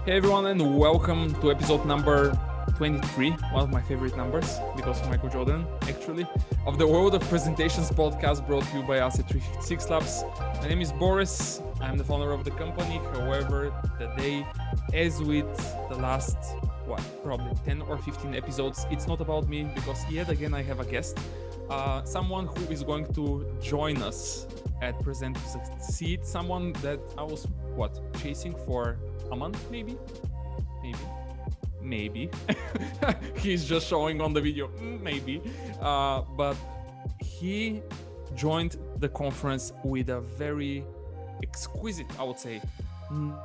Hey everyone, and welcome to episode number 23, one of my favorite numbers because of Michael Jordan, actually, of the World of Presentations podcast brought to you by us at 356 Labs. My name is Boris. I'm the founder of the company. However, today, as with the last, probably 10 or 15 episodes, it's not about me because yet again I have a guest, someone who is going to join us at Present to Succeed, someone that I was, chasing for a month, maybe. He's just showing on the video, maybe. But he joined the conference with a very exquisite, I would say,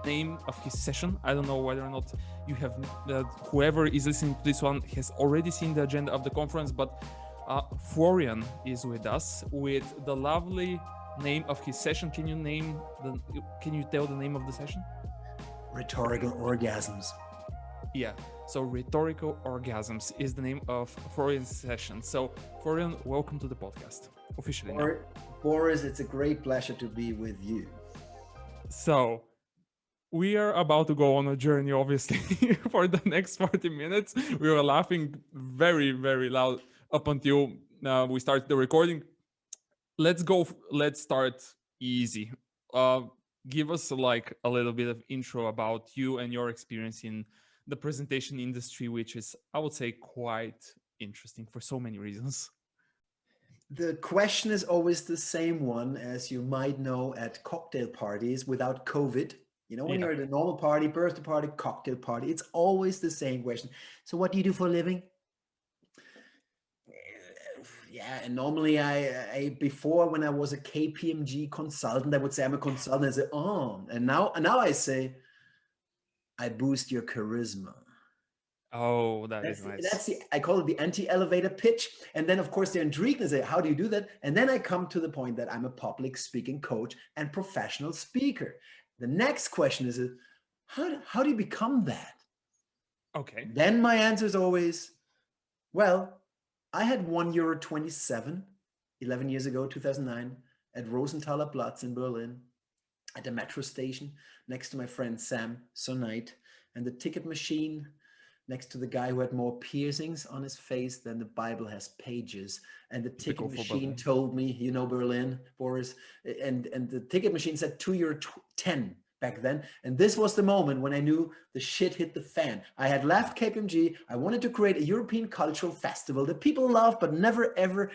name of his session. I don't know whether or not you have, whoever is listening to this one has already seen the agenda of the conference, but Florian is with us with the lovely name of his session. Can you tell the name of the session? Rhetorical orgasms. Yeah, so Rhetorical Orgasms is the name of Florian's session. So Florian, welcome to the podcast, officially now. Boris, it's a great pleasure to be with you. So we are about to go on a journey, obviously, for the next 40 minutes. We were laughing very, very loud up until we started the recording. Let's start easy. Give us like a little bit of intro about you and your experience in the presentation industry, which is, I would say, quite interesting for so many reasons. The question is always the same one, as you might know, at cocktail parties without COVID. You know, when you're at a normal party, birthday party, cocktail party, it's always the same question. So what do you do for a living? Yeah, and normally I before, when I was a KPMG consultant, I would say I'm a consultant. I say, and now I say, I boost your charisma. Oh, that's nice. I call it the anti-elevator pitch. And then, of course, they're intrigued and say, how do you do that? And then I come to the point that I'm a public speaking coach and professional speaker. The next question is, how do you become that? Okay. Then my answer is always, well, I had €1.27 11 years ago, 2009, at Rosenthaler Platz in Berlin, at the metro station, next to my friend Sam Sonite, and the ticket machine next to the guy who had more piercings on his face than the Bible has pages. And the ticket machine told me, you know, Berlin, Boris, and the ticket machine said €2.10 back then. And this was the moment when I knew the shit hit the fan. I had left KPMG. I wanted to create a European cultural festival that people love, but never, ever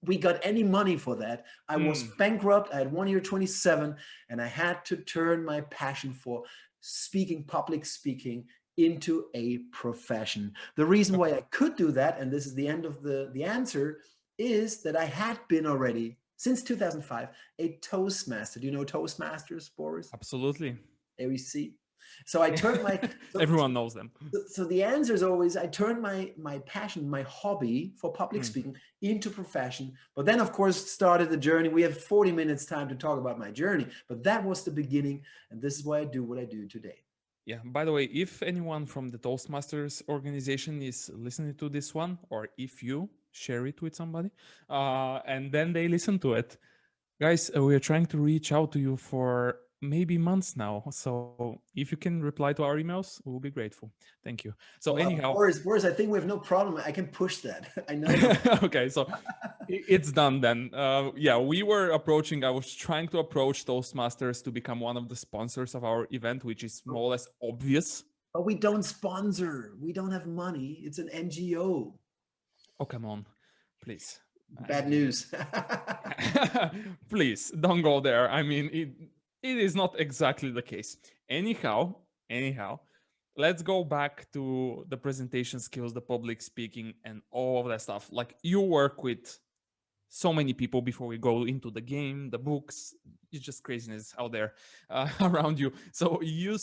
we got any money for that. I was bankrupt. I had €1.27, and I had to turn my passion for public speaking, into a profession. The reason why I could do that, and this is the end of the answer, is that I had been already, since 2005, a Toastmaster. Do you know Toastmasters, Boris? Absolutely. There we see. So I turned my... Everyone knows them. So the answer is always, I turned my passion, my hobby for public speaking into profession. But then, of course, started the journey. We have 40 minutes time to talk about my journey. But that was the beginning. And this is why I do what I do today. Yeah, by the way, if anyone from the Toastmasters organization is listening to this one, or if you share it with somebody, and then they listen to it, guys, we are trying to reach out to you for maybe months now. So if you can reply to our emails, we'll be grateful. Thank you. So anyhow, Boris, I think we have no problem. I can push that. I know. Okay, so it's done then. I was trying to approach Toastmasters to become one of the sponsors of our event, which is more or less obvious. But we don't sponsor. We don't have money. It's an NGO. Oh, come on, please. Bad news. Please don't go there. I mean, it is not exactly the case. Anyhow, let's go back to the presentation skills, the public speaking, and all of that stuff. Like, you work with so many people before we go into the game, the books. It's just craziness out there around you. So you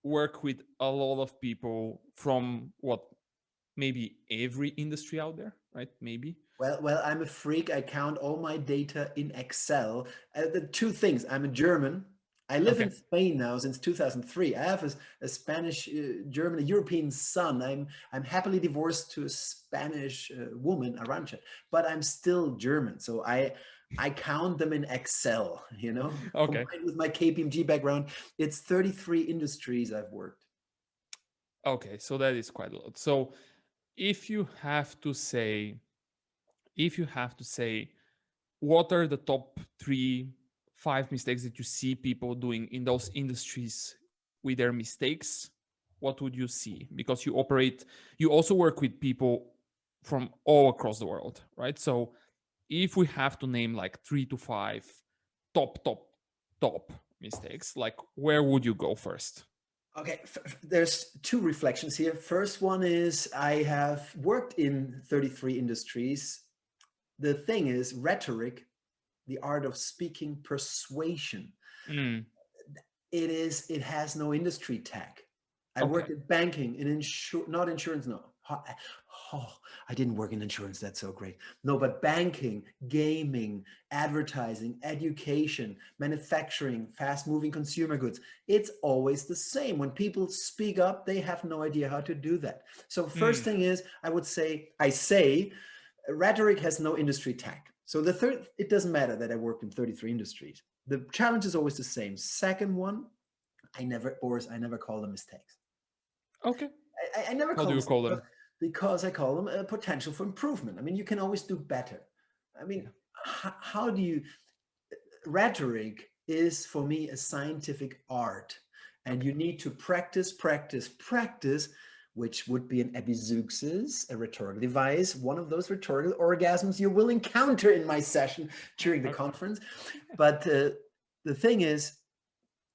work with a lot of people from maybe every industry out there, right? Maybe. Well, I'm a freak. I count all my data in Excel. The two things: I'm a German. I live in Spain now since 2003. I have a Spanish, German, a European son. I'm happily divorced to a Spanish woman, Arantxa, but I'm still German. So I count them in Excel, you know, okay. Combined with my KPMG background. It's 33 industries I've worked. Okay, so that is quite a lot. So if you have to say, what are the top 3, 5 mistakes that you see people doing in those industries with their mistakes, what would you see? Because you also work with people from all across the world, right? So if we have to name like 3 to 5 top mistakes, like where would you go first? Okay, there's two reflections here. First one is I have worked in 33 industries. The thing is, rhetoric, the art of speaking, persuasion, Mm, it has no industry tag. I okay. worked in banking, in not insurance, no. Oh, I didn't work in insurance, that's so great. No, but banking, gaming, advertising, education, manufacturing, fast-moving consumer goods, it's always the same. When people speak up, they have no idea how to do that. So first Mm, thing is, I say, rhetoric has no industry tag. So the third, it doesn't matter that I worked in 33 industries. The challenge is always the same. Second one, Boris, I never call them mistakes. okay. I never How call do them you call mistakes them? because I call them a potential for improvement. I mean, you can always do better. I mean, Yeah. how do you, rhetoric is for me a scientific art, and Okay. you need to practice, practice, practice, which would be an epizeuxis, a rhetorical device, one of those rhetorical orgasms you will encounter in my session during the Okay. conference. But the thing is,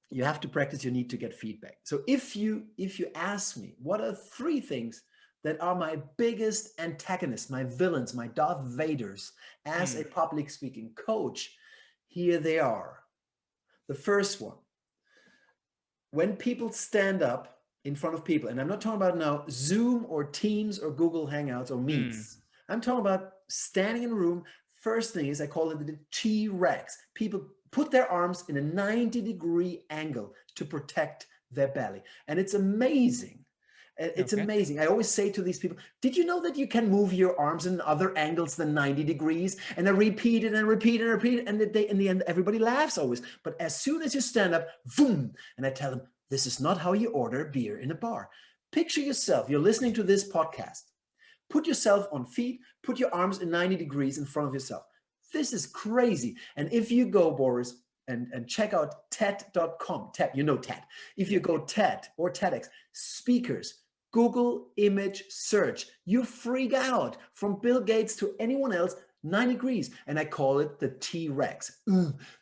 you have to practice, you need to get feedback. So if you ask me what are 3 things that are my biggest antagonists, my villains, my Darth Vaders as a Mm, public speaking coach, here they are. The first one, when people stand up in front of people, and I'm not talking about now Zoom or Teams or Google Hangouts or mm, Meets, I'm talking about standing in a room. First thing is, I call it the T-Rex. People put their arms in a 90-degree angle to protect their belly. And it's amazing. It's okay. amazing. I always say to these people, did you know that you can move your arms in other angles than 90 degrees? And I repeat it and repeat and repeat it. And in the end, everybody laughs always. But as soon as you stand up, boom, and I tell them, this is not how you order beer in a bar. Picture yourself, you're listening to this podcast. Put yourself on feet, put your arms in 90 degrees in front of yourself. This is crazy. And if you go, Boris, and check out TED.com, TED, you know TED. If you Yeah. go TED or TEDx, speakers, Google image search, you freak out from Bill Gates to anyone else, 9 degrees. And I call it the T-Rex.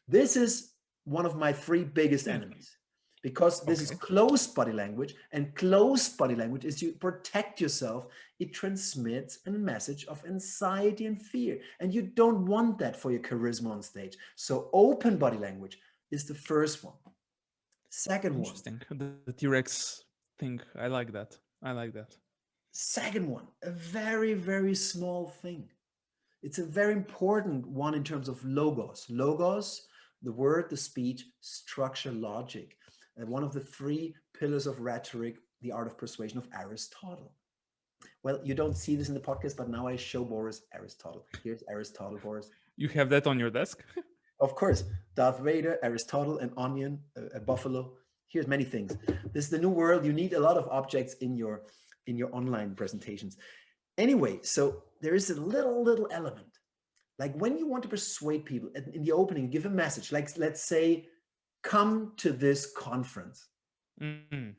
This is one of my 3 biggest Mm, enemies, because this is okay. close body language, and close body language is you protect yourself. It transmits a message of anxiety and fear, and you don't want that for your charisma on stage. So open body language is the first one. Second one, Interesting. The T-Rex thing. I like that. I like that. a very, very small thing. It's a very important one in terms of logos. Logos, the word, the speech, structure, logic. One of the 3 pillars of rhetoric, the art of persuasion of Aristotle. Well, you don't see this in the podcast, but now I show Boris Aristotle. Here's Aristotle, Boris. You have that on your desk? Of course, Darth Vader, Aristotle, an onion, a buffalo. Here's many things. This is the new world. You need a lot of objects in your online presentations. Anyway, so there is a little element. Like when you want to persuade people in the opening, give a message. Like, let's say, come to this conference. Mm,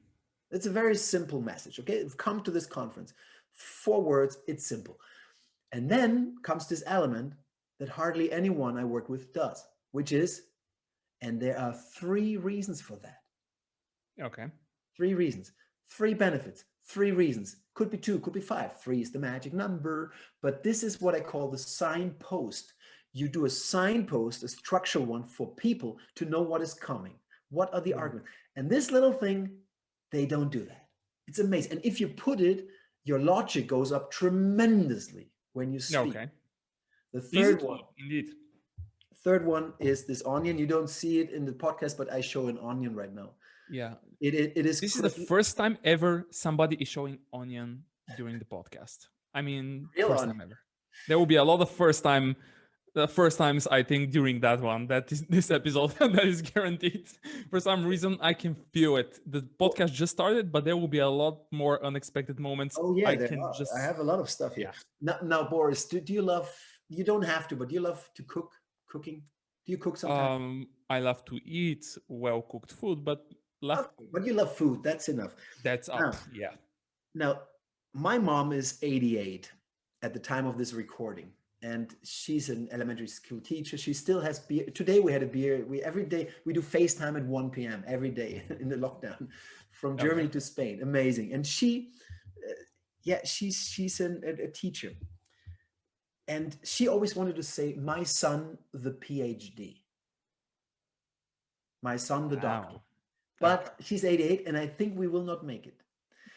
It's a very simple message, okay? Come to this conference. 4 words, it's simple. And then comes this element that hardly anyone I work with does, which is, and there are 3 reasons for that. okay. 3 reasons, 3 benefits, 3 reasons. Could be 2, could be 5. 3 is the magic number, but this is what I call the signpost. You do a signpost, a structural one, for people to know what is coming. What are the Mm, arguments? And this little thing, they don't do that. It's amazing. And if you put it, your logic goes up tremendously when you speak. okay. The Easy third to one, do, indeed. is this onion. You don't see it in the podcast, but I show an onion right now. Yeah. It is This is the first time ever somebody is showing onion during the podcast. I mean, real first onion. time ever. There will be a lot of first time the first times I think during that one, that is this episode, that is guaranteed. For some reason, I can feel it. The Well, podcast just started, but there will be a lot more unexpected moments. oh yeah, I there can are. I just, have a lot of stuff here. yeah. Now, Boris, do you love? You don't have to, but do you love to cook? Cooking? Do you cook sometimes? I love to eat well cooked food, but left Okay, but you love food. That's enough. that's up. Now, Yeah. now, my mom is 88 at the time of this recording, and she's an elementary school teacher. She still has beer. Today we had a beer. We every day we do FaceTime at 1 p.m. every day in the lockdown, from Okay. Germany to Spain. Amazing. And yeah, she's a teacher, and she always wanted to say, "My son, the PhD. My son, the doctor." Wow. Okay. But she's 88, and I think we will not make it.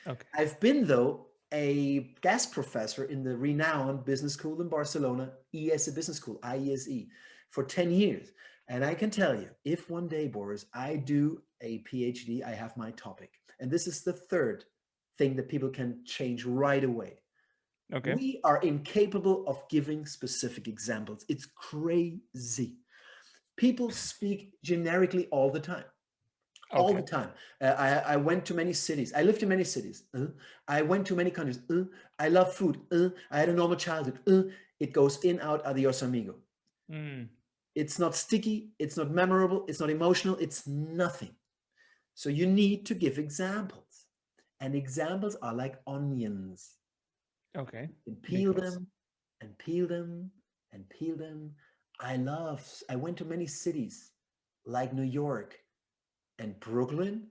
Okay. I've been, though, a guest professor in the renowned business school in Barcelona, IESE Business School, IESE, for 10 years. And I can tell you, if one day, Boris, I do a PhD, I have my topic. And this is the third thing that people can change right away. Okay. We are incapable of giving specific examples. It's crazy. People speak generically all the time. All the Okay. time. I went to many cities. I lived in many cities. I went to many countries. I love food. I had a normal childhood. It goes in, out, adios, amigo. Mm. It's not sticky. It's not memorable. It's not emotional. It's nothing. So you need to give examples. And examples are like onions. Okay. You can Makes peel sense. them and peel them and peel them. I went to many cities like New York and Brooklyn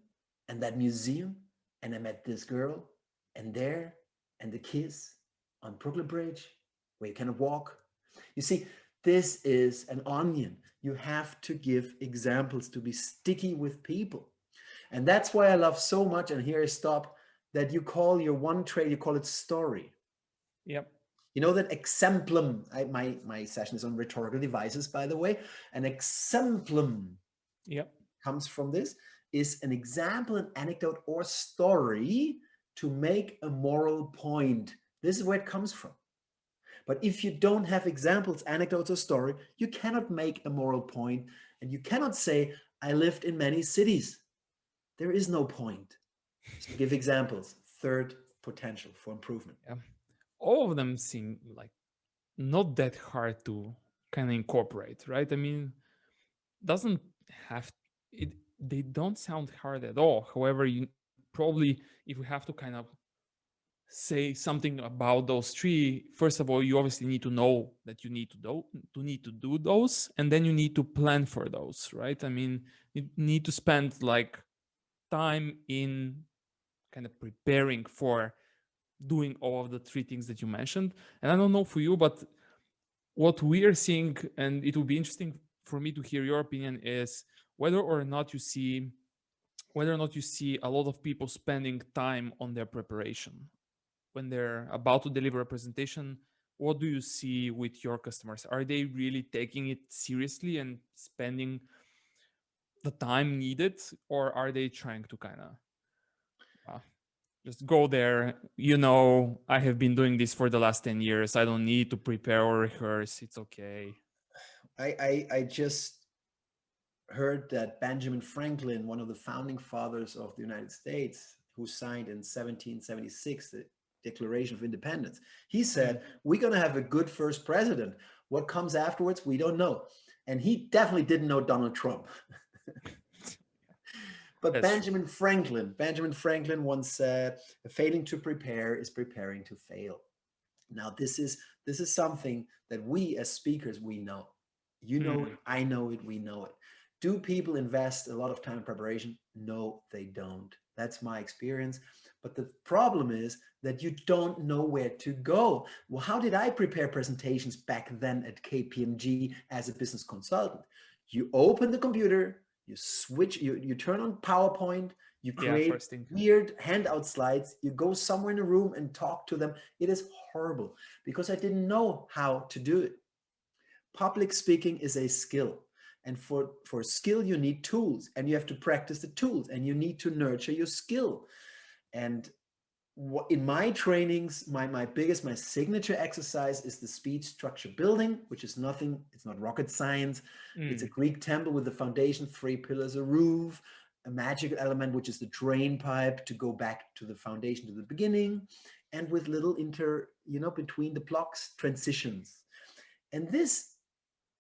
and that museum, and I met this girl and there and the kiss on Brooklyn Bridge where you cannot walk. You see, this is an onion. You have to give examples to be sticky with people. And that's why I love so much, and here I stop, that you call your one trait, you call it story. Yep. You know that exemplum, my session is on rhetorical devices, by the way. An exemplum Yep. comes from this, is an example, an anecdote, or story to make a moral point. This is where it comes from. But if you don't have examples, anecdotes, or story, you cannot make a moral point, and you cannot say, I lived in many cities. There is no point. So give examples. Third potential for improvement. Yeah. All of them seem like not that hard to kind of incorporate, right? I mean, doesn't have it. They don't sound hard at all. However, you probably, if we have to kind of say something about those three, first of all, you obviously need to know that you need to do those, and then you need to plan for those, right? I mean, you need to spend like time in kind of preparing for doing all of the three things that you mentioned. And I don't know for you, but what we are seeing, and it will be interesting for me to hear your opinion, is whether or not you see a lot of people spending time on their preparation when they're about to deliver a presentation. What do you see with your customers? Are they really taking it seriously and spending the time needed, or are they trying to kind of just go there? I have been doing this for the last 10 years. I don't need to prepare or rehearse. It's okay. I just heard that Benjamin Franklin, one of the founding fathers of the United States, who signed in 1776 the Declaration of Independence, he said, we're going to have a good first president. What comes afterwards, we don't know. And he definitely didn't know Donald Trump. But That's true. Benjamin Franklin once said, failing to prepare is preparing to fail. Now, this is something that we as speakers, we know. You know it, I know it, we know it. Do people invest a lot of time in preparation? No, they don't. That's my experience. But the problem is that you don't know where to go. Well, how did I prepare presentations back then at KPMG as a business consultant? You open the computer, you switch, you turn on PowerPoint, you create First thing. weird handout slides, you go somewhere in a room and talk to them. It is horrible because I didn't know how to do it. Public speaking is a skill. And for skill, you need tools, and you have to practice the tools, and you need to nurture your skill. And in my trainings, my signature exercise is the speech structure building, which is nothing, it's not rocket science. It's a Greek temple with the foundation, 3 pillars, a roof, a magical element, which is the drain pipe to go back to the foundation, to the beginning, and with little between the blocks, transitions. And this,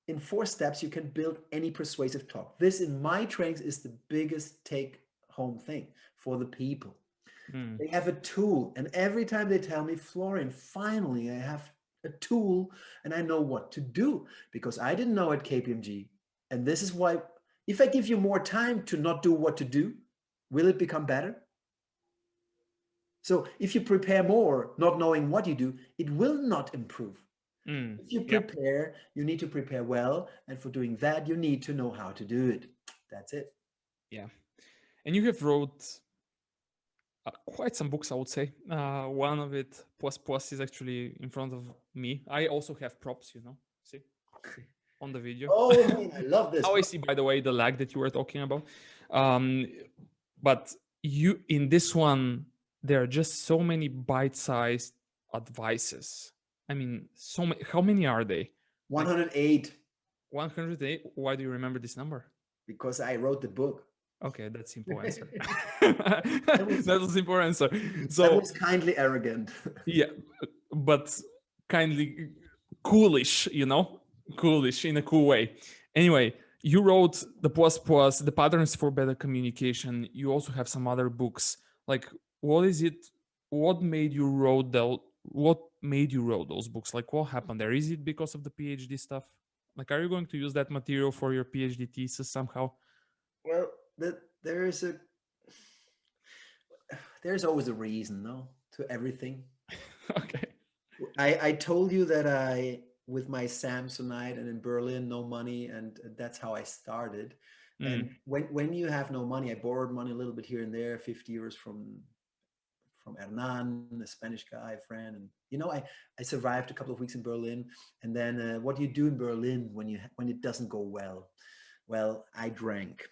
in 4 steps, you can build any persuasive talk. This, in my trainings, is the biggest take-home thing for the people. They have a tool, and every time they tell me, Florian, finally I have a tool and I know what to do, because I didn't know at KPMG. And this is why, if I give you more time to not do what to do, will it become better? So if you prepare more, not knowing what you do, it will not improve. If you prepare, you need to prepare well. And for doing that, you need to know how to do it. That's it. Yeah. And you have wrote quite some books, I would say. One of it, Plus, is actually in front of me. I also have props, see, on the video. Oh man, I love this. Now I see, by the way, the lag that you were talking about. But you, in this one, there are just so many bite-sized advices. I mean, so many. How many are they? 108. 108. Why do you remember this number? Because I wrote the book. Okay, that's simple answer. That's a simple answer. So that was kindly arrogant. Yeah, but kindly coolish, coolish in a cool way. Anyway, you wrote the the patterns for better communication. You also have some other books. Like, what is it? What made you wrote those books? Like, what happened there? Is it because of the PhD stuff? Like, are you going to use that material for your PhD thesis somehow? Well, there's always a reason, no, to everything. Okay. I told you that with my Samsonite and in Berlin, no money, and that's how I started. And when you have no money, I borrowed money a little bit here and there, 50 euros from Hernan, a Spanish guy, friend, and I survived a couple of weeks in Berlin. And then what do you do in Berlin when it doesn't go well? Well, I drank,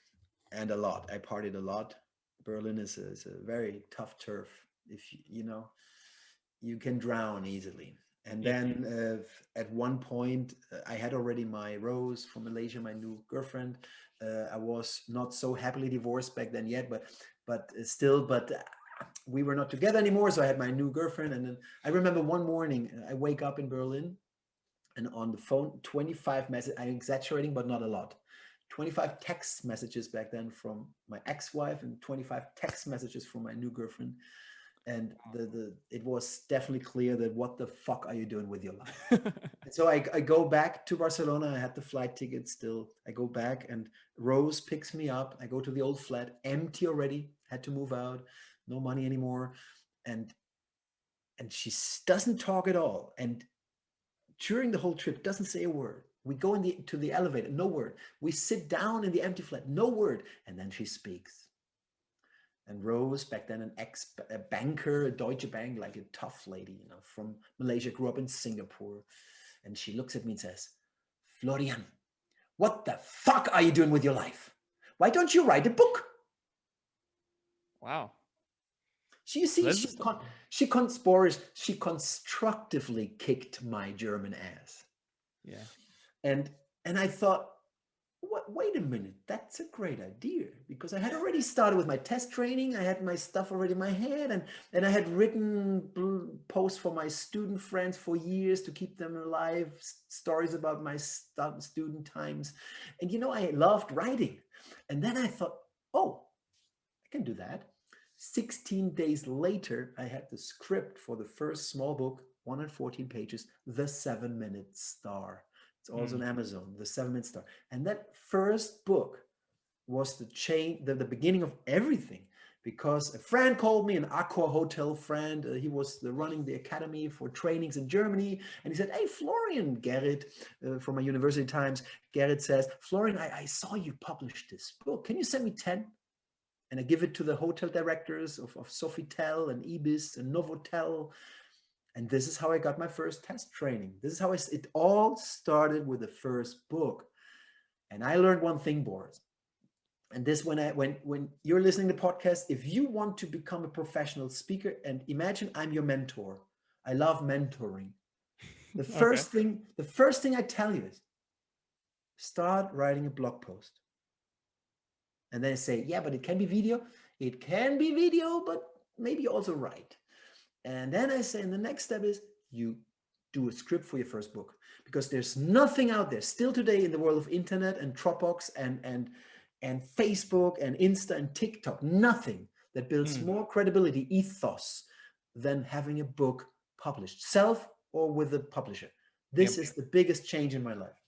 and a lot. I partied a lot. Berlin is a very tough turf. If you can drown easily. And then at one point, I had already my Rose from Malaysia, my new girlfriend. I was not so happily divorced back then yet, but still, we were not together anymore. So I had my new girlfriend. And then I remember one morning, I wake up in Berlin, and on the phone, 25 messages, I'm exaggerating, but not a lot. 25 text messages back then from my ex-wife and 25 text messages from my new girlfriend. And it was definitely clear that what the fuck are you doing with your life? And so I go back to Barcelona. I had the flight ticket still. I go back and Rose picks me up. I go to the old flat, empty already, had to move out, no money anymore. And she doesn't talk at all. And during the whole trip, doesn't say a word. We go to the elevator, no word. We sit down in the empty flat, no word. And then she speaks. And Rose, back then a banker, a Deutsche Bank, like a tough lady, from Malaysia, grew up in Singapore. And she looks at me and says, Florian, what the fuck are you doing with your life? Why don't you write a book? Wow. She constructively kicked my German ass. Yeah. And I thought, wait a minute, that's a great idea, because I had already started with my test training. I had my stuff already in my head, and I had written posts for my student friends for years to keep them alive, stories about my student times. And, I loved writing. And then I thought, oh, I can do that. 16 days later, I had the script for the first small book, 114 pages, The 7-Minute Star. It's also on Amazon, The 7-Minute Star. And that first book was the beginning of everything, because a friend called me, an Accor hotel friend. He was running the academy for trainings in Germany. And he said, hey, Florian, Gerrit, from my university times, Gerrit says, Florian, I saw you publish this book. Can you send me 10? And I give it to the hotel directors of Sofitel and IESE and Novotel. And this is how I got my first test training. This is how it all started with the first book. And I learned one thing, Boris. And this, when you're listening to podcast, if you want to become a professional speaker, and imagine I'm your mentor, I love mentoring. The Okay. first thing I tell you is start writing a blog post. And then I say, yeah, but it can be video. It can be video, but maybe also write. And then I say, and the next step is you do a script for your first book, because there's nothing out there still today in the world of internet and Dropbox and Facebook and Insta and TikTok, nothing that builds more credibility, ethos, than having a book published, self or with a publisher. This Yep. is the biggest change in my life.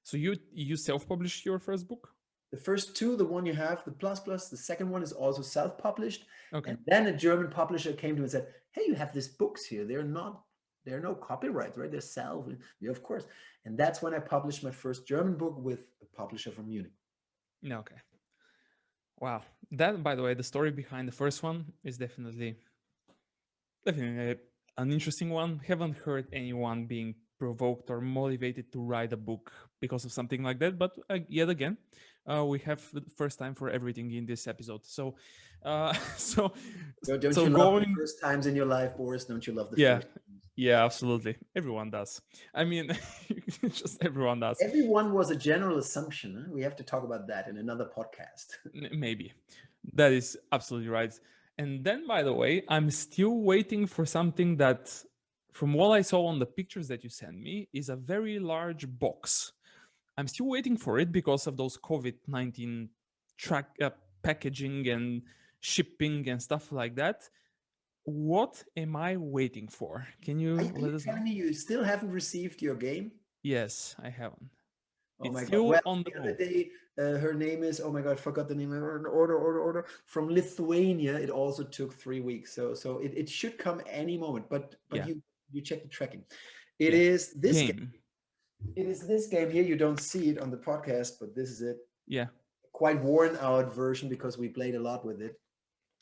So you self-published your first book? The first two, the one you have, the plus plus, the second one is also self-published. Okay. And then a German publisher came to me and said, hey, you have these books here. There are no copyrights, right? They're self. Yeah, of course. And that's when I published my first German book with a publisher from Munich. Okay. Wow. That, by the way, the story behind the first one is definitely an interesting one. Haven't heard anyone being provoked or motivated to write a book because of something like that. But yet again, we have the first time for everything in this episode. So, so Don't you love going, the first times in your life, Boris? Don't you love the yeah, first times? yeah, absolutely. Everyone does. I mean, just everyone does. Everyone was a general assumption. Huh? We have to talk about that in another podcast. Maybe. That is absolutely right. And then, by the way, I'm still waiting for something that, from what I saw on the pictures that you sent me, is a very large box. I'm still waiting for it because of those COVID-19 packaging and shipping and stuff like that. What am I waiting for? Can you Are let you us know? telling me you still haven't received your game? Yes, I haven't. Oh It's my God. still Well, on the the other move. day, her name is, oh my God, forgot the name. Order. From Lithuania, it also took 3 weeks. So it should come any moment. But Yeah, you check the tracking. It yeah. is this game. Game. It is this game here. You don't see it on the podcast, but this is it. Yeah. Quite worn out version because we played a lot with it.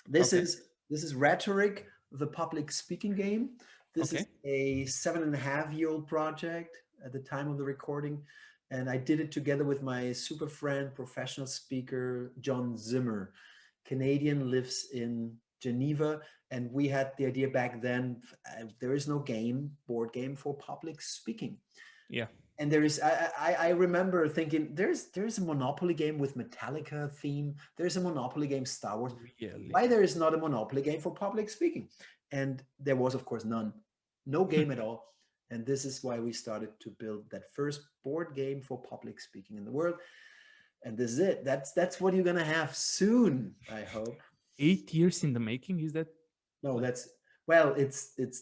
This Okay. is Rhetoric, the public speaking game. This is Okay. a 7.5-year-old project at the time of the recording. And I did it together with my super friend, professional speaker, John Zimmer. Canadian, lives in Geneva. And we had the idea back then, there is no board game for public speaking. Yeah. And there is, I remember thinking, there's a Monopoly game with Metallica theme. There's a Monopoly game, Star Wars. Really. Why there is not a Monopoly game for public speaking? And there was, of course, none. No game at all. And this is why we started to build that first board game for public speaking in the world. And this is it. That's what you're gonna have soon, I hope. 8 years in the making, is that? No, it's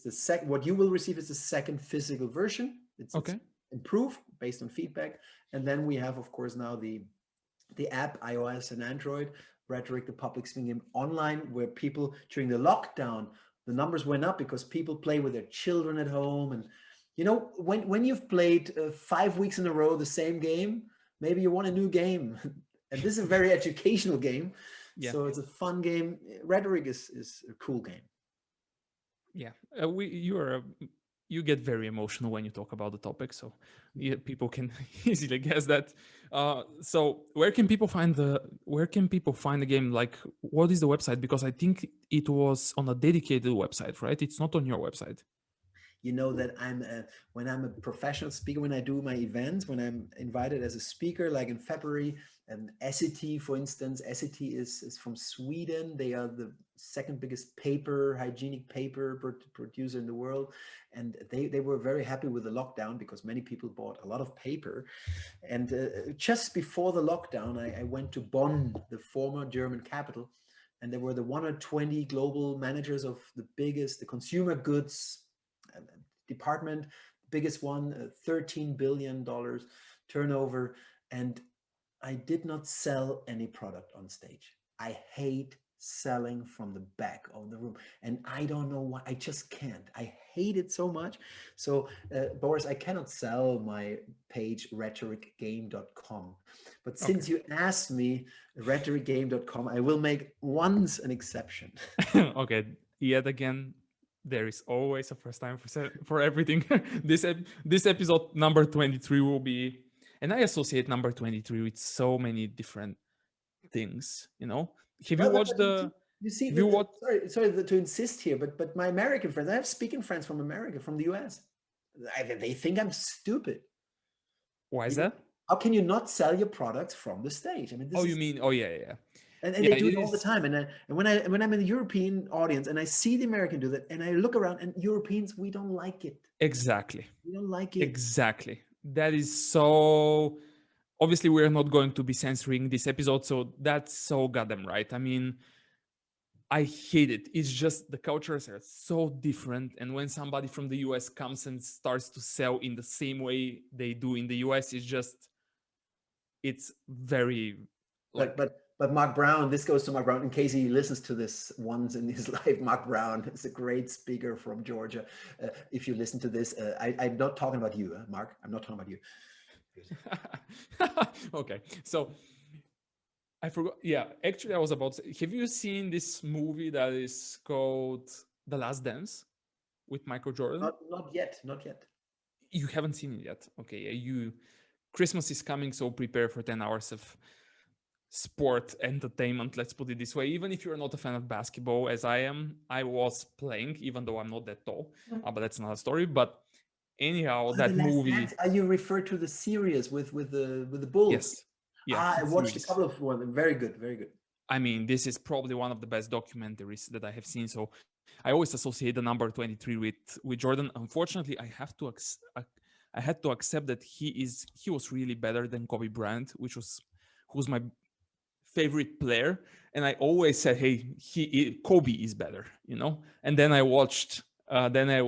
the second. What you will receive is the second physical version. It's Okay. improved based on feedback. And then we have, of course, now the app, iOS and Android, Rhetoric, the public speaking game online, where people during the lockdown, the numbers went up because people play with their children at home. And when you've played 5 weeks in a row the same game, maybe you want a new game. And this is a very educational game. Yeah. So it's a fun game. Rhetoric is a cool game. Yeah. You get very emotional when you talk about the topic, so yeah, people can easily guess that. So where can people find the game? Like, what is the website? Because I think it was on a dedicated website, right? It's not on your website. You know that when I'm a professional speaker, when I do my events, when I'm invited as a speaker, like in February, and SET, for instance, SET is from Sweden. They are the second biggest hygienic paper producer in the world. And they were very happy with the lockdown because many people bought a lot of paper. And just before the lockdown, I went to Bonn, the former German capital, and there were the 120 global managers of the consumer goods department, biggest one, $13 billion turnover. And I did not sell any product on stage. I hate selling from the back of the room. And I don't know why, I just can't. I hate it so much. So Boris, I cannot sell my page rhetoricgame.com. But since you asked me, rhetoricgame.com, I will make once an exception. Okay, yet again, there is always a first time for everything. This episode number 23 will be, and I associate number 23 with so many different things, you know. Have you Well, watched the you see, have you watched sorry to insist here, but my American friends, I have speaking friends from America, from the US. They think I'm stupid. why is You know, that? how can you not sell your products from the stage? I mean, Oh, this you is, mean, oh yeah. and Yeah, they do it it all the is. time. And when I'm in the European audience and I see the American do that, and I look around, and Europeans, we don't like it. Exactly. We don't like it. Exactly. That is so. Obviously, we're not going to be censoring this episode, so that's so goddamn right. I mean, I hate it. It's just the cultures are so different. And when somebody from the US comes and starts to sell in the same way they do in the US, it's very But like, Mark Brown, this goes to Mark Brown in case he listens to this once in his life. Mark Brown is a great speaker from Georgia. If you listen to this, I'm not talking about you, Mark. I'm not talking about you. okay. So I forgot. Yeah, actually, I was about to say, have you seen this movie that is called The Last Dance with Michael Jordan? Not yet, not yet. You haven't seen it yet. Okay, Christmas is coming, so prepare for 10 hours of sport entertainment, let's put it this way. Even if you're not a fan of basketball as I am, I was playing, even though I'm not that tall, but that's another story. But anyhow, Oh, that The Last movie, Dance. You refer to the series with the Bulls. yes, yeah, I the watched a series. couple of one. Very good, very good. I mean, this is probably one of the best documentaries that I have seen. So I always associate the number 23 with Jordan. Unfortunately, I had to accept that he was really better than Kobe Bryant, who's my favorite player. And I always said, hey, Kobe is better, you know. And then I watched The The Last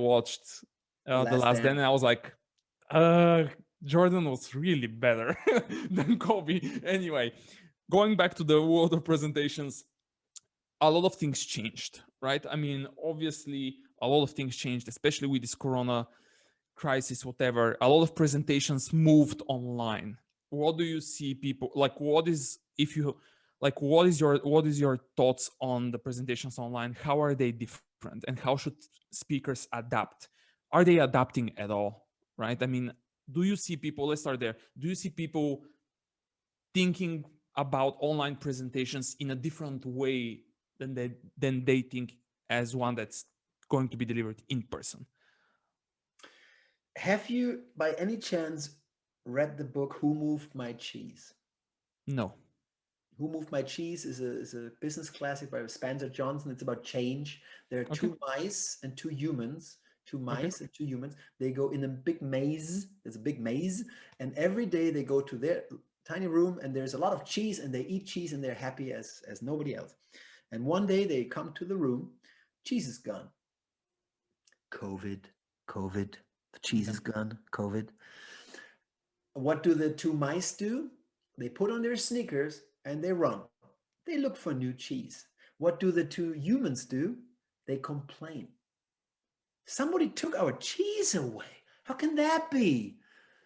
Last Dance, Dance. and I was like, Jordan was really better than Kobe. Anyway, going back to the world of presentations, a lot of things changed, right? I mean, obviously, a lot of things changed, especially with this Corona crisis, whatever. A lot of presentations moved online. What do you see people like? What is your thoughts on the presentations online? How are they different, and how should speakers adapt? Are they adapting at all? Right? I mean, do you see people? Let's start there. Do you see people thinking about online presentations in a different way than they think as one that's going to be delivered in person? Have you, by any chance, read the book Who Moved My Cheese? No. Who Moved My Cheese is a business classic by Spencer Johnson. It's about change. There are Okay. two mice and two humans. Two Okay. mice and two humans. They go in a big maze. There's a big maze, and every day they go to their tiny room, and there's a lot of cheese, and they eat cheese, and they're happy as nobody else. And one day they come to the room, cheese is gone. COVID, COVID. The cheese Yeah. is gone. COVID. What do the two mice do? They put on their sneakers and they run. They look for new cheese. What do the two humans do? They complain. Somebody took our cheese away. How can that be?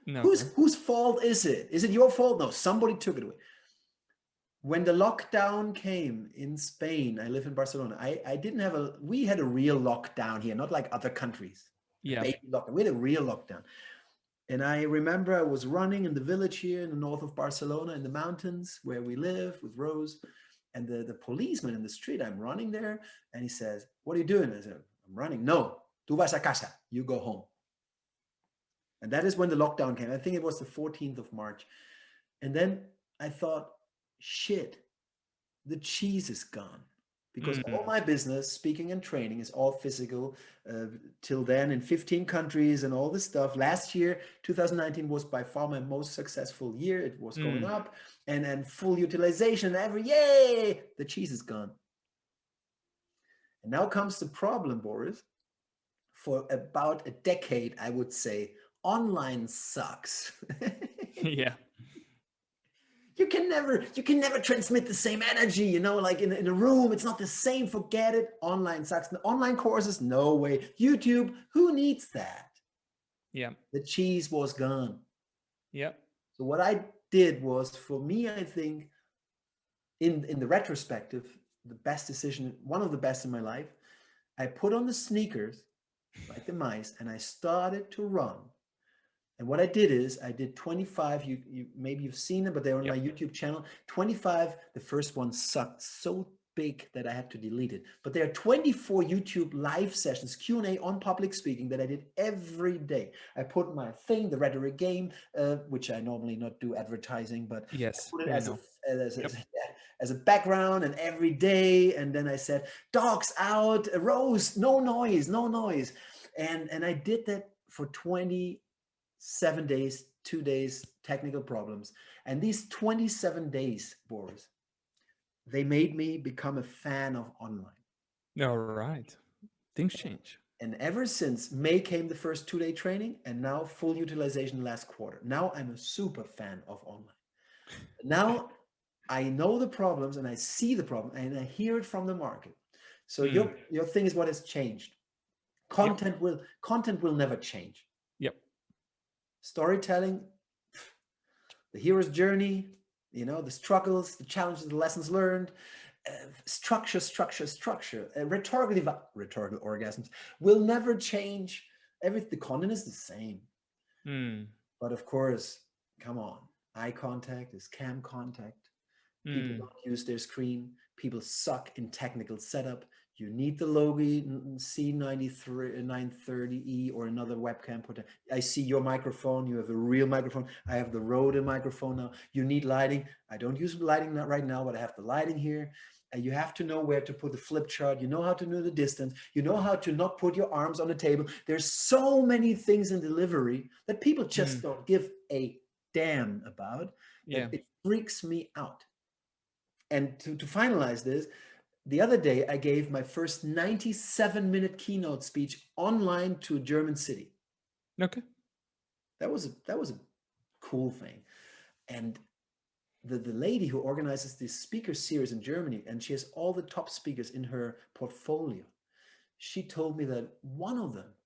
Okay. Whose fault is it? Is it your fault? No, somebody took it away. When the lockdown came in Spain, I live in Barcelona. We had a real lockdown here, not like other countries. A Yeah. baby lockdown. We had a real lockdown. And I remember I was running in the village here in the north of Barcelona in the mountains where we live with Rose. And the policeman in the street, I'm running there. And he says, "What are you doing?" I said, "I'm running." "No, tú vas a casa. You go home." And that is when the lockdown came. I think it was the 14th of March. And then I thought, shit, the cheese is gone. Because all Mm. my business, speaking and training, is all physical. Till then, in 15 countries and all this stuff. Last year, 2019, was by far my most successful year. It was going Mm. up, and full utilization. Yay! The cheese is gone. And now comes the problem, Boris. For about a decade, I would say, online sucks. Yeah. You can never transmit the same energy, like in a room. It's not the same. Forget it. Online sucks. The online courses, no way. YouTube, who needs that? Yeah. The cheese was gone. Yeah. So what I did was, for me, I think, in the retrospective, the best decision, one of the best in my life, I put on the sneakers like the mice and I started to run. And what I did is I did 25, maybe you've seen them, but they're on my YouTube channel. 25, the first one sucked so big that I had to delete it. But there are 24 YouTube live sessions, Q&A on public speaking that I did every day. I put my thing, the Rhetoric game, which I normally not do advertising, but Yes, I put it we as know. as a background, and every day. And then I said, dogs out, roast, no noise, no noise. And I did that for 27 days, 2 days, technical problems. And these 27 days, Boris, they made me become a fan of online. All right. Things change. And ever since May came the first 2-day training, and now full utilization last quarter. Now I'm a super fan of online. Now I know the problems and I see the problem and I hear it from the market. So your thing is what has changed. Content will never change. Yep. Storytelling, the hero's journey, the struggles, the challenges, the lessons learned, structure, rhetorical orgasms will never change. The content is the same. But of course, come on, eye contact is cam contact. People don't use their screen. People suck in technical setup. You need the Logi C930E or another webcam. I see your microphone. You have a real microphone. I have the Rode microphone now. You need lighting. I don't use lighting right now, but I have the lighting here. And you have to know where to put the flip chart. You know how to know the distance. You know how to not put your arms on the table. There's so many things in delivery that people just don't give a damn about. That it freaks me out. And to finalize this, the other day I gave my first 97-minute keynote speech online to a German city. Okay. That was a cool thing. And the lady who organizes this speaker series in Germany, and she has all the top speakers in her portfolio, she told me that one of them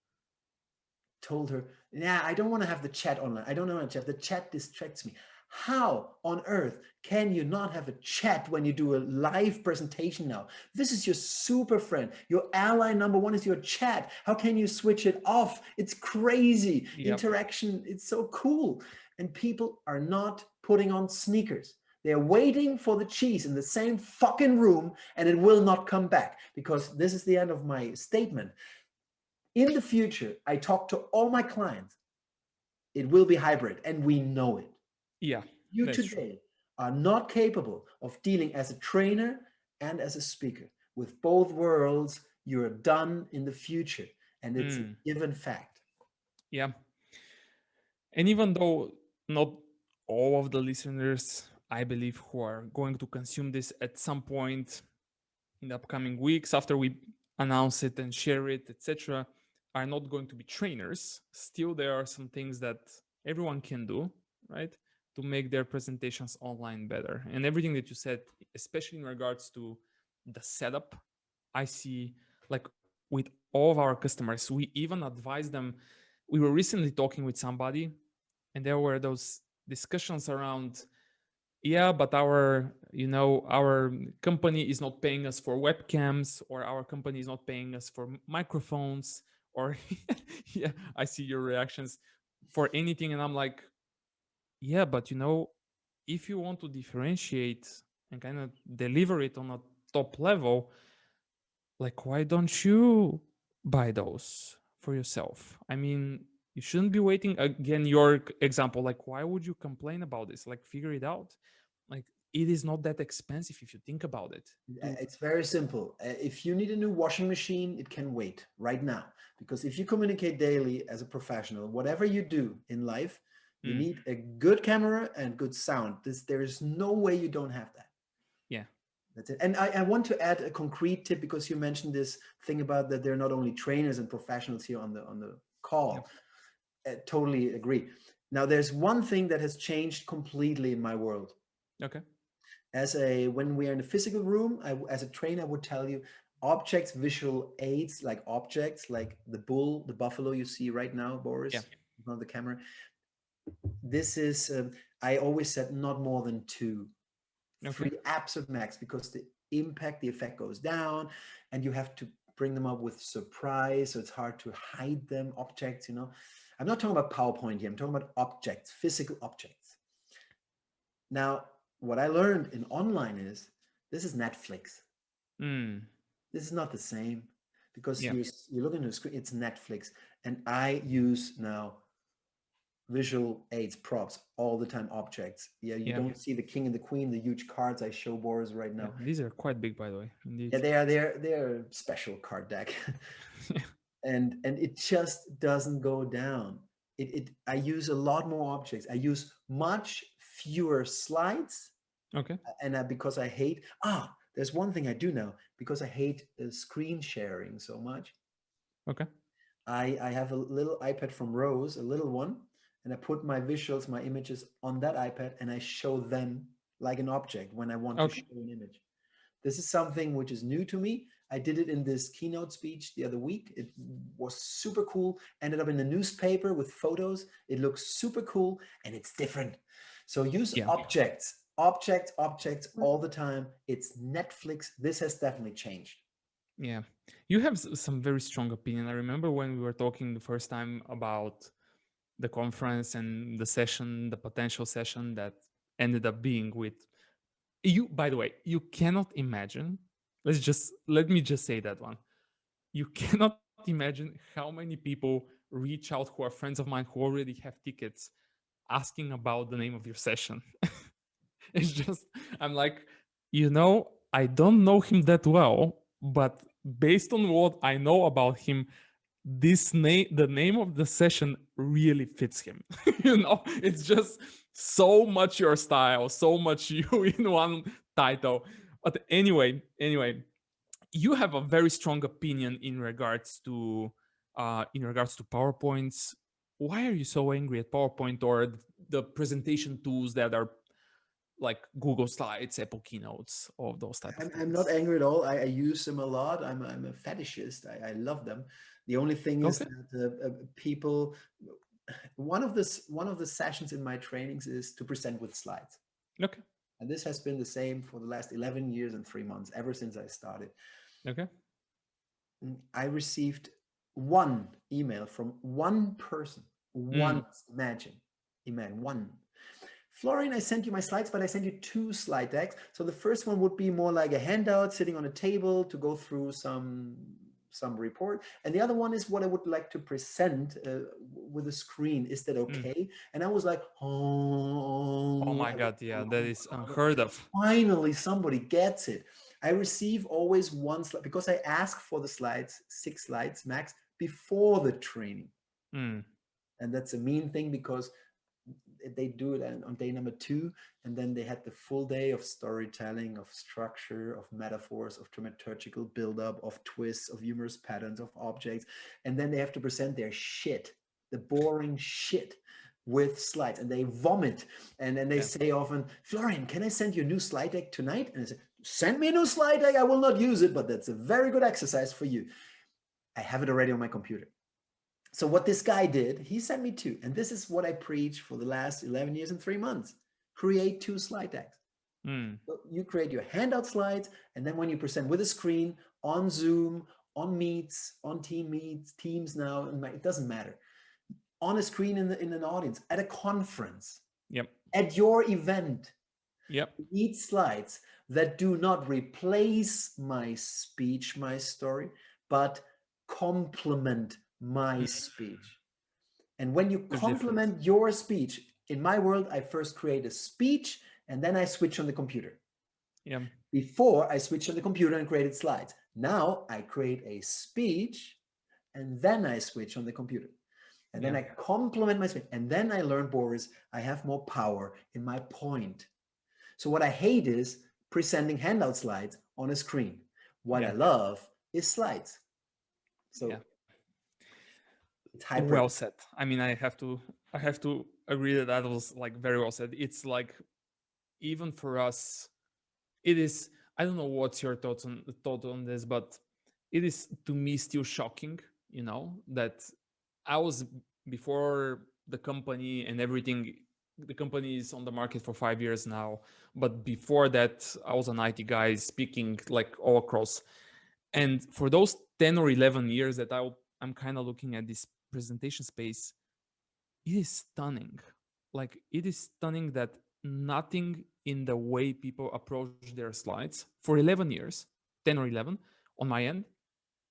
told her, I don't want to have the chat online. I don't want to have the chat distracts me. How on earth can you not have a chat when you do a live presentation now? This is your super friend. Your ally number one is your chat. How can you switch it off? It's crazy. Interaction, it's so cool. And people are not putting on sneakers. They're waiting for the cheese in the same fucking room, and it will not come back, because this is the end of my statement. In the future, I talk to all my clients. It will be hybrid, and we know it. You today are not capable of dealing as a trainer and as a speaker. With both worlds, you're done in the future, and it's a given fact. Yeah. And even though not all of the listeners, I believe, who are going to consume this at some point in the upcoming weeks after we announce it and share it, etc., are not going to be trainers, still there are some things that everyone can do, right, to make their presentations online better. And everything that you said, especially in regards to the setup, I see, like, with all of our customers, we even advise them. We were recently talking with somebody, and there were those discussions around, but our company is not paying us for webcams, or our company is not paying us for microphones, or I see your reactions for anything. And I'm like, but if you want to differentiate and kind of deliver it on a top level, like, why don't you buy those for yourself? I mean, you shouldn't be waiting. Again, your example, like, why would you complain about this? Like, figure it out. Like, it is not that expensive if you think about it. It's very simple. If you need a new washing machine, it can wait right now. Because if you communicate daily as a professional, whatever you do in life, you need a good camera and good sound. There is no way you don't have that. Yeah. That's it. And I want to add a concrete tip, because you mentioned this thing about that they're not only trainers and professionals here on the call. I totally agree. Now, there's one thing that has changed completely in my world. Okay. When we are in a physical room, as a trainer, I would tell you, objects, visual aids, like objects, like the bull, the buffalo you see right now, Boris, in front of the camera. This is, I always said, not more than 2. 3 absolute max, because the effect goes down, and you have to bring them up with surprise, so it's hard to hide them, objects, you know. I'm not talking about PowerPoint here, I'm talking about objects, physical objects. Now, what I learned in online is this is Netflix. This is not the same, because Yeah. you're looking at the screen, it's Netflix. And I use now visual aids, props all the time, objects. Yeah, you Yeah. don't see the king and the queen, the huge cards I show Boris right Yeah. now. These are quite big, by the way. Indeed. Yeah, they're a special card deck. and it just doesn't go down. I use a lot more objects. I use much fewer slides. Okay. And because I hate, there's one thing I do now, because I hate screen sharing so much. Okay. I have a little iPad from Rose, a little one, and I put my visuals, my images on that iPad, and I show them like an object when I want to show an image. This is something which is new to me. I did it in this keynote speech the other week. It was super cool. Ended up in the newspaper with photos. It looks super cool, and it's different. So use objects all the time. It's Netflix. This has definitely changed. Yeah, you have some very strong opinion. I remember when we were talking the first time about the conference and the session, the potential session that ended up being with you. By the way, you cannot imagine. Let me just say that one. You cannot imagine how many people reach out who are friends of mine who already have tickets asking about the name of your session. It's just, I'm like, I don't know him that well, but based on what I know about him, the name of the session really fits him. It's just so much your style, so much you in one title. But anyway, you have a very strong opinion in regards to PowerPoints. Why are you so angry at PowerPoint or the presentation tools that are like Google Slides, Apple Keynotes, all of those type of things? I'm not angry at all. I use them a lot. I'm a fetishist. I love them. The only thing is that people, one of the sessions in my trainings is to present with slides. Okay. And this has been the same for the last 11 years and 3 months, ever since I started. Okay. I received one email from one person. Imagine one. Florian, I sent you my slides, but I sent you 2 slide decks. So the first one would be more like a handout sitting on a table to go through some report. And the other one is what I would like to present with a screen. Is that okay? And I was like, oh my God. Yeah, that is unheard of. Finally, somebody gets it. I receive always one slide because I ask for the slides, 6 slides max, before the training. And that's a mean thing because they do it on day number 2, and then they had the full day of storytelling, of structure, of metaphors, of dramaturgical buildup, of twists, of humorous patterns, of objects, and then they have to present their shit, the boring shit, with slides, and they vomit, and then they say often, Florian, can I send you a new slide deck tonight? And I say, send me a new slide deck. I will not use it, but that's a very good exercise for you. I have it already on my computer. So what this guy did, he sent me 2. And this is what I preach for the last 11 years and 3 months. Create 2 slide decks. So you create your handout slides. And then when you present with a screen on Zoom, on Meets, on Teams now, it doesn't matter. On a screen in an audience, at a conference, at your event, need slides that do not replace my speech, my story, but complement my speech. And when you complement your speech, in my world, I first create a speech and then I switch on the computer. Before I switched on the computer and created slides. Now I create a speech and then I switch on the computer. And then I complement my speech. And then I learn, Boris, I have more power in my point. So what I hate is presenting handout slides on a screen. What I love is slides. So it's hybrid. Well said. I mean, I have to agree that was like very well said. It's like, even for us, it is, I don't know what's your thought on this, but it is to me still shocking, that I was, before the company and everything, the company is on the market for 5 years now, but before that I was an IT guy speaking like all across. And for those 10 or 11 years that I'm kind of looking at this presentation space, it is stunning. Like, it is stunning that nothing in the way people approach their slides for 11 years, 10 or 11 on my end,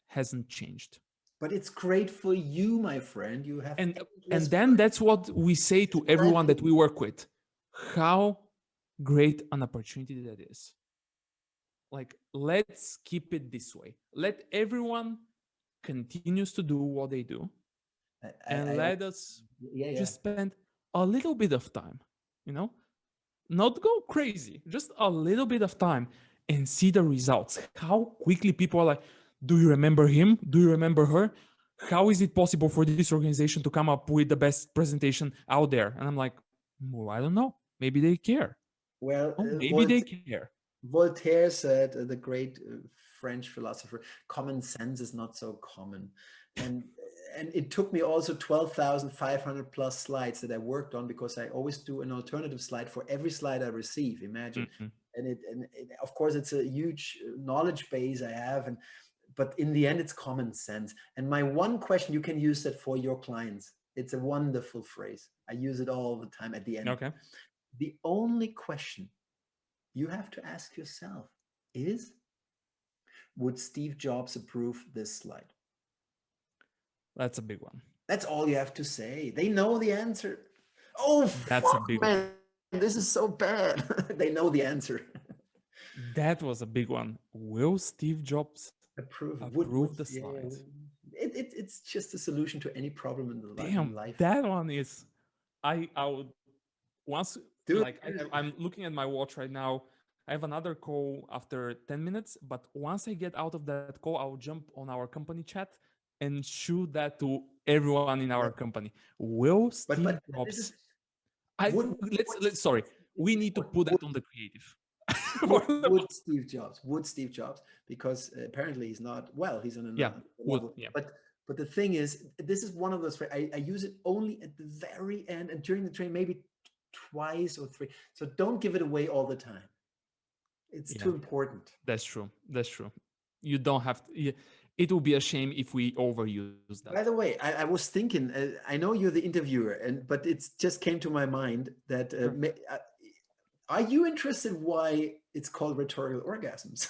hasn't changed. But it's great for you, my friend. You have And endless then that's what we say to everyone that we work with. How great an opportunity that is. Like, let's keep it this way. Let everyone continues to do what they do, and let us yeah. just spend a little bit of time, you know, not go crazy, just a little bit of time, and see the results. How quickly people are like, do you remember him? Do you remember her? How is it possible for this organization to come up with the best presentation out there? And I'm like, well, I don't know. Maybe they care. Well, Oh, maybe they care. Voltaire said, the great French philosopher, common sense is not so common. And it took me also 12,500 plus slides that I worked on, because I always do an alternative slide for every slide I receive. Imagine. Mm-hmm. And of course, it's a huge knowledge base I have. But in the end, it's common sense. And my one question, you can use that for your clients. It's a wonderful phrase. I use it all the time at the end. Okay. The only question you have to ask yourself is, would Steve Jobs approve this slide? That's a big one. That's all you have to say. They know the answer. Oh, That's fuck, a big man, one. this is so bad. They know the answer. That was a big one. Will Steve Jobs Approve the slides? It's just a solution to any problem in the Damn, life. that one is. I would once Dude, like I'm looking at my watch right now. I have another call after 10 minutes, but once I get out of that call, I'll jump on our company chat and shoot that to everyone in our company. Will Steve but Jobs? this is, Let's sorry. We need to put that on the creative. would Steve Jobs, because apparently he's not, well, he's on another level. Yeah. But the thing is, this is one of those, I use it only at the very end and during the train, maybe twice or three. So don't give it away all the time. It's too important. That's true. You don't have to. It will be a shame if we overuse that. By the way, I was thinking, I know you're the interviewer, but it just came to my mind that are you interested why it's called rhetorical orgasms?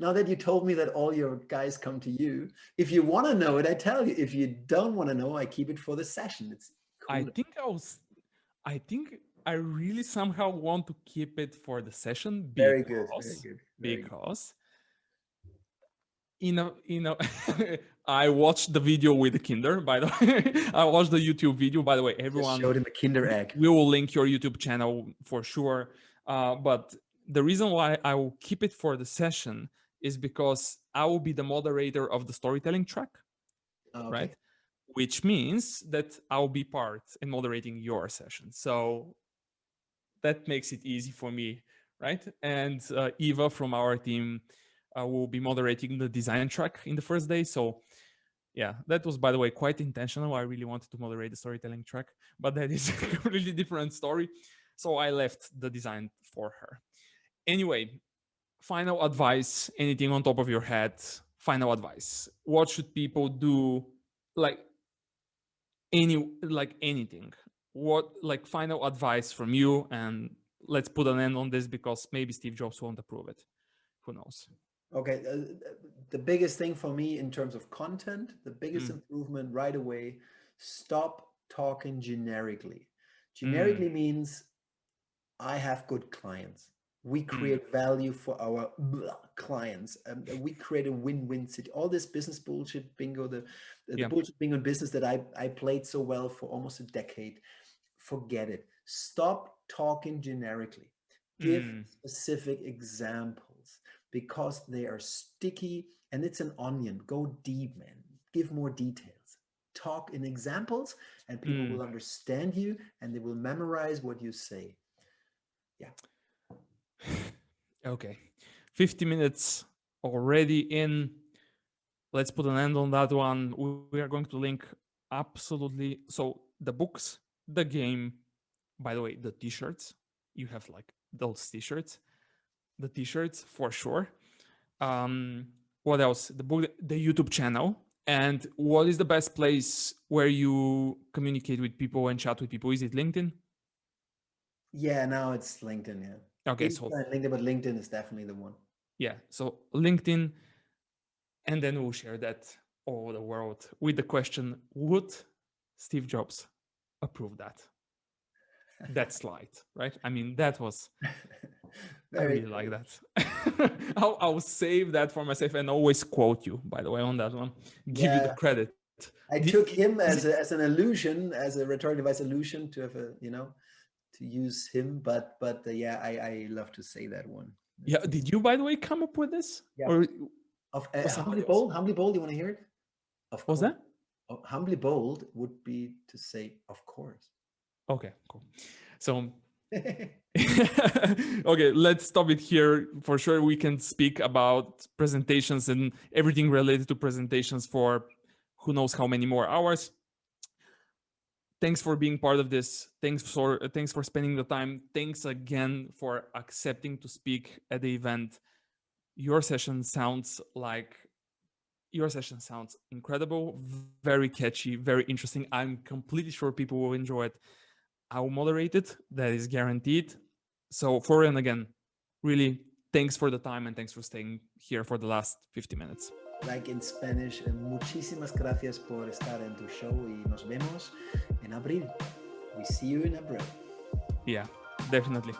now that you told me that all your guys come to you, if you want to know it, I tell you. If you don't want to know, I keep it for the session. It's cool. I think I really somehow want to keep it for the session Very good. Because you know, I watched the video with the Kinder, by the way. I watched the YouTube video, by the way. Everyone, just showed him a Kinder egg. We will link your YouTube channel for sure. But the reason why I will keep it for the session is because I will be the moderator of the storytelling track, right? Which means that I'll be part in moderating your session. So that makes it easy for me, right? And Eva from our team will be moderating the design track in the first day. So yeah, that was, by the way, quite intentional. I really wanted to moderate the storytelling track, but that is a completely different story. So I left the design for her. Anyway, final advice, anything on top of your head, final advice. What should people do? Anything. What, like, final advice from you, and let's put an end on this because maybe Steve Jobs won't approve it. Who knows? Okay, the biggest thing for me in terms of content, the biggest improvement right away, stop talking generically. Generically means I have good clients. We create value for our clients. We create a win-win situation. All this business bullshit bingo, the bullshit bingo in business that I played so well for almost a decade, forget it. Stop talking generically. Give specific examples, because they are sticky and it's an onion. Go deep, man. Give more details. Talk in examples and people will understand you and they will memorize what you say. Yeah. Okay. 50 minutes already in. Let's put an end on that one. We are going to link absolutely. So the books, the game, by the way, the t-shirts, you have like those t-shirts, the t-shirts for sure. What else? The book, the YouTube channel. And what is the best place where you communicate with people and chat with people? Is it LinkedIn? Yeah, now it's LinkedIn. Yeah. Okay, Insta so and LinkedIn, but LinkedIn is definitely the one. yeah, so LinkedIn, and then we'll share that all over the world with the question: would Steve Jobs approve that slide? Right? I mean, that was. I really like that. I'll save that for myself and always quote you, by the way, on that one. Give you the credit. I took him as an illusion, as a rhetoric device illusion to have to use him. But yeah, I love to say that one. Yeah. Did you, by the way, come up with this? Yeah. Or humbly bold? Humbly bold. You want to hear it? Of course. What's that? Oh, humbly bold would be to say, of course. Okay, cool. So okay, let's stop it here. For sure, we can speak about presentations and everything related to presentations for who knows how many more hours. Thanks for being part of this. Thanks for spending the time. Thanks again for accepting to speak at the event. Your session sounds incredible, very catchy, very interesting. I'm completely sure people will enjoy it. I will moderate it. That is guaranteed. So Florian, again, really thanks for the time and thanks for staying here for the last 50 minutes. Like in Spanish, muchísimas gracias por estar en tu show y nos vemos en abril. We see you in April. Yeah, definitely.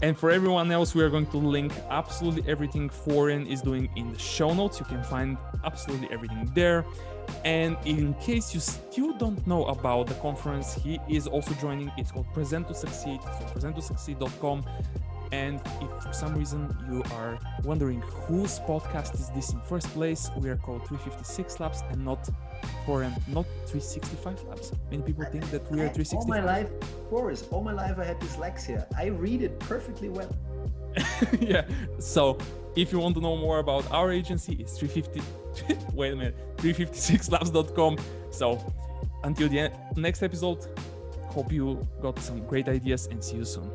And for everyone else, we are going to link absolutely everything Florian is doing in the show notes. You can find absolutely everything there. And in case you still don't know about the conference, he is also joining. It's called Present to Succeed, so presentttosucceed.com. And if for some reason you are wondering whose podcast is this in first place, we are called 356 Labs and not 365 Labs. Many people think that we are 365. All my life, Boris, all my life I had dyslexia. I read it perfectly well. Yeah. So if you want to know more about our agency, it's 356labs.com. So until the next episode, hope you got some great ideas and see you soon.